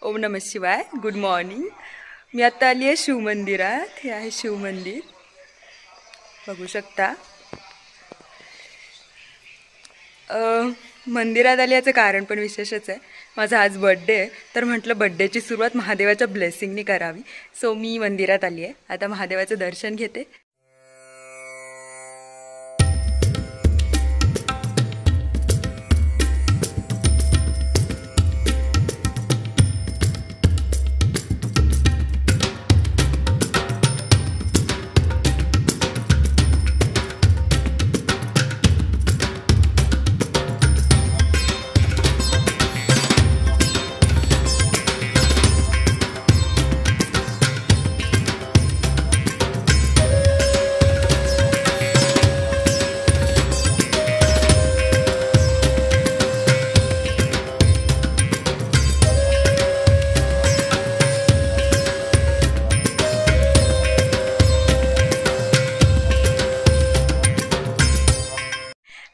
ओम नमः शिवाय. Good morning. मी आता आली आहे शिवमंदिरात. हे आहे शिवमंदिर, बघू शकता. मंदिरात आली याचं कारण पण विशेषच आहे. माझा आज बड्डे आहे, तर म्हटलं बड्डेची सुरुवात महादेवाच्या ब्लेसिंगनी करावी. सो मी मंदिरात आली आहे. आता महादेवाचं दर्शन घेते.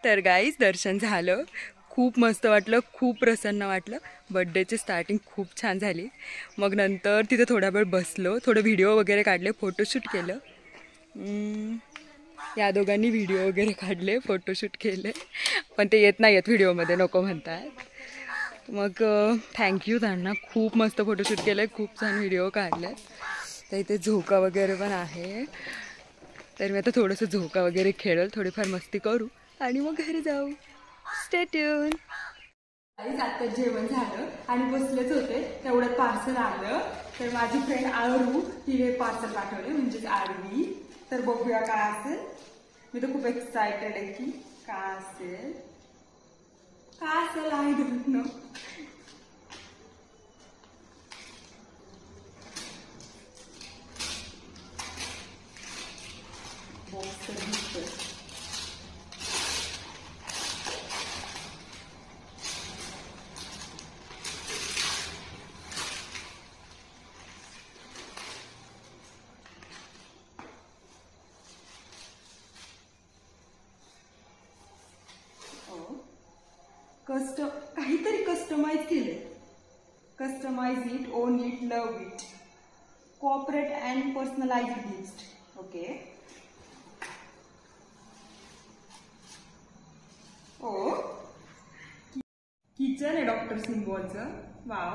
तर गाईज दर्शन झालं. खूप मस्त वाटलं, खूप प्रसन्न वाटलं. बड्डेची स्टार्टिंग खूप छान झाली. मग नंतर तिथे थोडा वेळ बसलो, थोडं व्हिडिओ वगैरे काढले, फोटोशूट केलं. या दोघांनी व्हिडिओ वगैरे काढले, फोटोशूट केले, पण ते येत नाही आहेत व्हिडिओमध्ये, नको म्हणतात. मग थँक्यू त्यांना. खूप मस्त फोटोशूट केलं, खूप छान व्हिडिओ काढले. तर इथे झोका वगैरे पण आहे. तर मी आता थोडंसं झोका वगैरे खेळेल, थोडीफार मस्ती करू आणि मग घरी जाऊ. Stay tune. आता जेवण झालं आणि बसलेच होते, तेवढ्यात पार्सल आलं. तर माझी फ्रेंड आरू तिने पार्सल पाठवले, म्हणजेच आरवी. तर बघूया काय असेल. मी तर खूप एक्सायटेड आहे की काय असेल. काय असेल आय डोंट नो. काहीतरी कस्टमाइज केले. Customise it, own it, love it, corporate and personalise gift. Okay. ओ किचन आहे डॉक्टर सिंबॉलचं. वाव.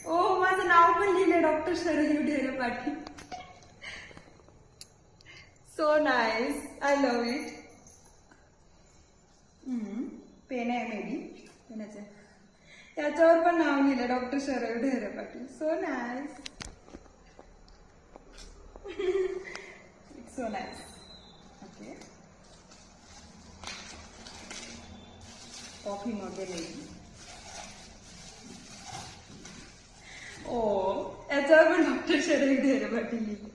ओ माझं नाव पण लिहिलंय, doctor Sharayu Dhere Patil. So nice, I love it. Pen आहे मे बी, पेनाचं. त्याच्यावर पण नाव लिहिलं, doctor Sharayu Dhere Patil. So nice. It's so nice. Okay. Coffee mug may be. ओ याच्यावर पण डॉक्टर शरयू ढेरे पाटील लिहिलं.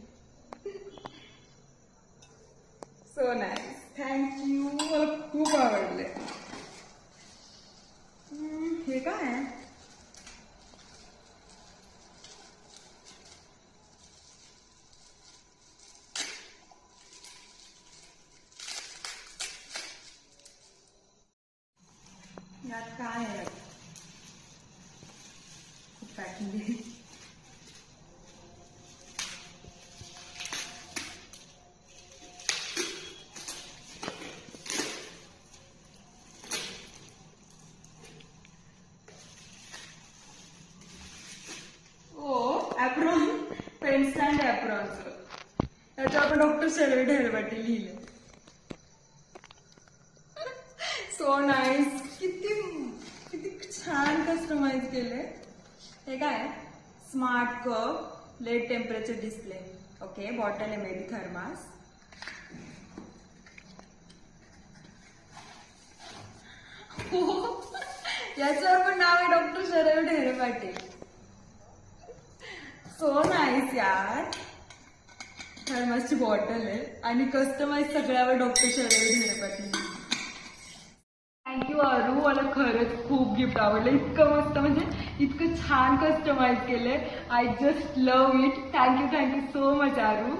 So nice. थँक्यू. मला खूप आवडले. हे काय आहे? यात काय आहे? खूप पॅकिंग आहे. ॲप्रॉन, पेन स्टँड ॲप्रॉनचं. त्याच्यावर आपण डॉक्टर शरयू ढेरे पाटील लिहिलं. So nice. किती किती छान कस्टमाइज केले. हे काय? Smart cup, let temperature display. Okay. Bottle आहे मे बी थर्मास. याच्यावर पण नाव आहे doctor Sharayu Dhere Patil. So nice यार. थर्मासची बॉटल आहे आणि कस्टमाइज सगळ्यावर डॉक्टर शरयू ढेरे पाटील. थँक्यू आरू. मला खरंच खूप गिफ्ट आवडलं. इतकं मस्त, म्हणजे इतकं छान कस्टमाइज केलंय. I just love it. Thank you, thank you so much Aaru.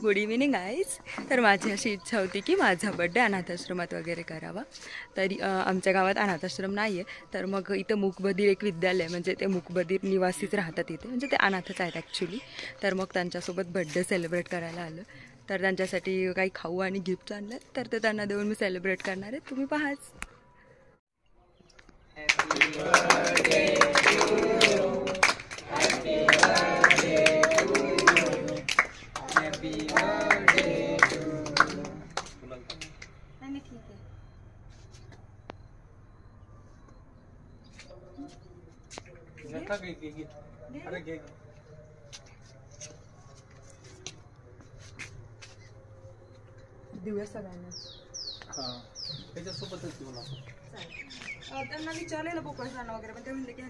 Good evening guys. तर माझी अशी इच्छा होती की माझा बड्डे अनाथाश्रमात वगैरे करावा. तरी आमच्या गावात अनाथाश्रम नाही आहे, तर मग इथं मूकबधीर एक विद्यालय, म्हणजे ते मूकबधीर निवासीच राहतात इथे, म्हणजे ते अनाथच आहेत ॲक्च्युली. तर मग त्यांच्यासोबत बड्डे सेलिब्रेट करायला आलं. तर त्यांच्यासाठी काही खाऊ आणि गिफ्ट आणलं, तर ते त्यांना देऊन मी सेलिब्रेट करणार आहे. तुम्ही पाहाच. देऊया सगळ्यांना. त्यांना विचारलेलं बोकळांना वगैरे, पण ते म्हणले की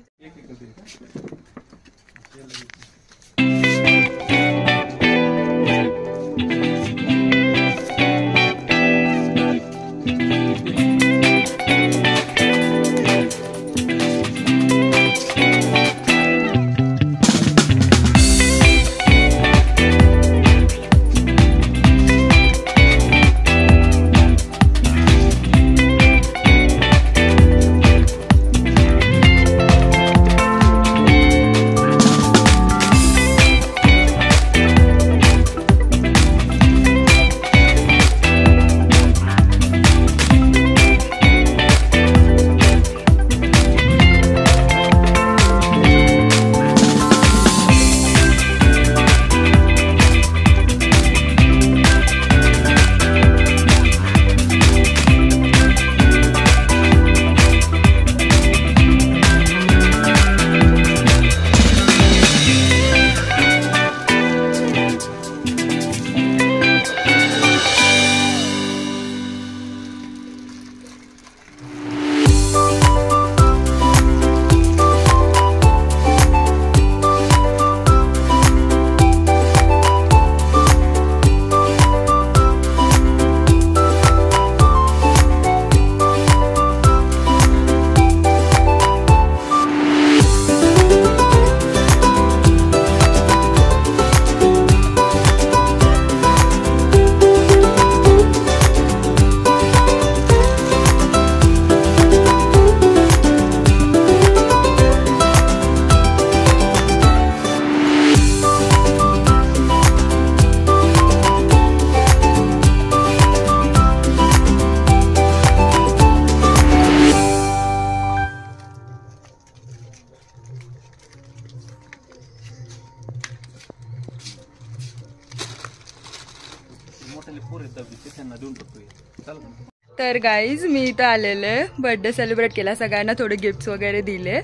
तर गाईज मी इथं आलेले बर्थडे सेलिब्रेट केला, सगळ्यांना थोडे गिफ्ट्स वगैरे दिले.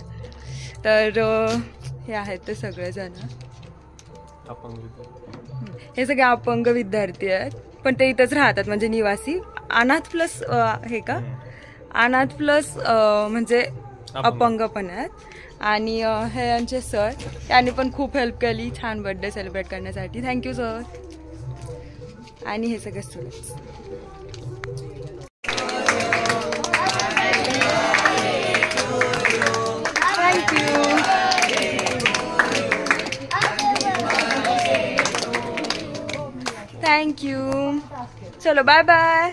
तर हे आहेत ते सगळेजण, हे सगळे अपंग विद्यार्थी आहेत, पण ते इथंच राहतात, म्हणजे निवासी अनाथ प्लस हे का अनाथ प्लस म्हणजे अपंग पण आहेत. आणि हे यांचे सर, त्यांनी पण खूप हेल्प केली छान बर्थडे सेलिब्रेट करण्यासाठी. Thank you sir. आणि हे सगळे स्टुडंट्स. Thank you. चलो बाय बाय.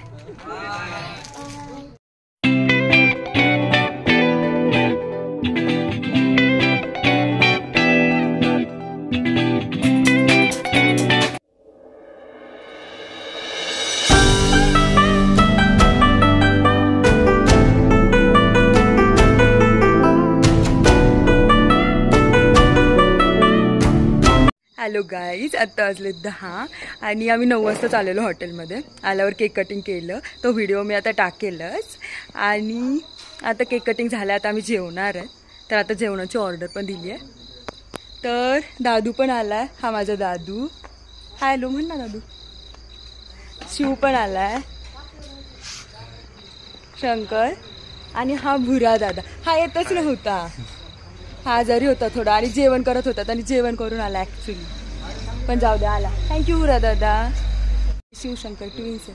हॅलो गाईज, आत्ता वाजले 10 आणि आम्ही 9 वाजता आलेलो हॉटेलमध्ये. आल्यावर केक कटिंग केलं, तो व्हिडिओ मी आता टाकेलच. आणि आता केक कटिंग झालं, आता आम्ही जेवणार आहे. तर आता जेवणाची ऑर्डर पण दिली आहे. तर दादू पण आला आहे, हा माझा दादू. हॅलो म्हण ना दादू. शिव पण आला आहे, शंकर. आणि हा भुरा दादा, हा येतच नव्हता, हा आजारी होता थोडा आणि जेवण करत होता, आणि जेवण करून आला ॲक्च्युली, पण जाऊ द्या आला. थँक्यू भुरा दादा. शिवशंकर ट्विन्स.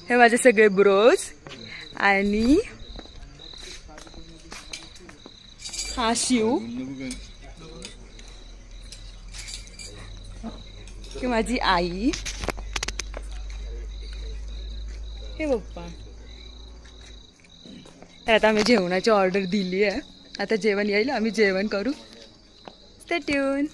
हे माझे सगळे ब्रोज. आणि हा शिव, की माझी आई, हे पप्पा. तर आता आम्ही जेवणाची ऑर्डर दिली आहे. आता जेवण येईल, आम्ही जेवण करू. Stay tune.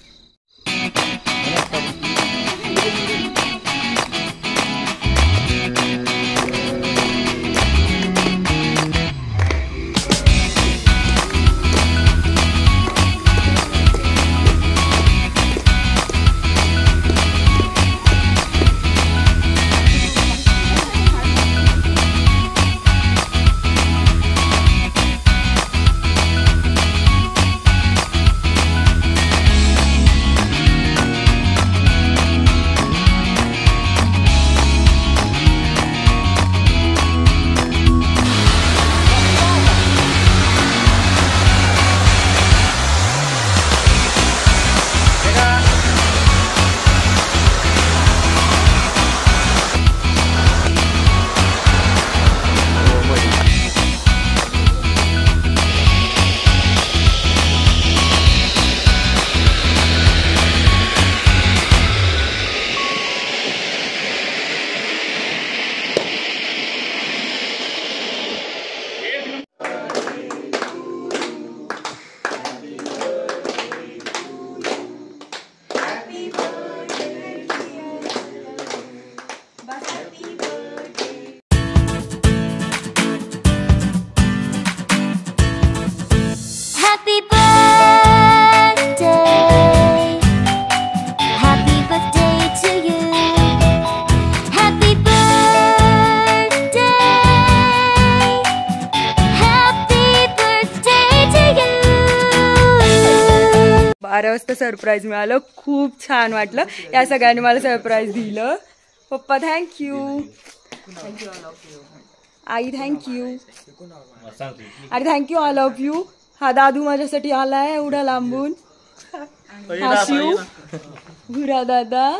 वाजता सरप्राईज मिळालं. खूप छान वाटलं. या सगळ्यांनी मला सरप्राईज दिलं. पप्पा थँक्यू. आई थँक्यू. आणि थँक्यू ऑल ऑफ यू. हा दादू माझ्यासाठी आलाय एवढा लांबून. हा शिव, भुरा दादा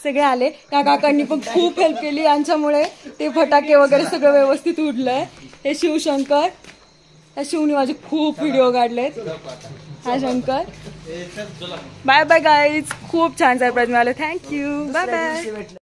सगळे आले. त्या काकांनी पण खूप हेल्प केली. यांच्यामुळे ते फटाके वगैरे सगळं व्यवस्थित उडलंय. हे शिवशंकर, त्या शिवनी माझे खूप व्हिडिओ काढलेत. हा शंकर. Bye bye guys. खूप छान सरप्राईज मिळालं. थँक्यू. Bye bye.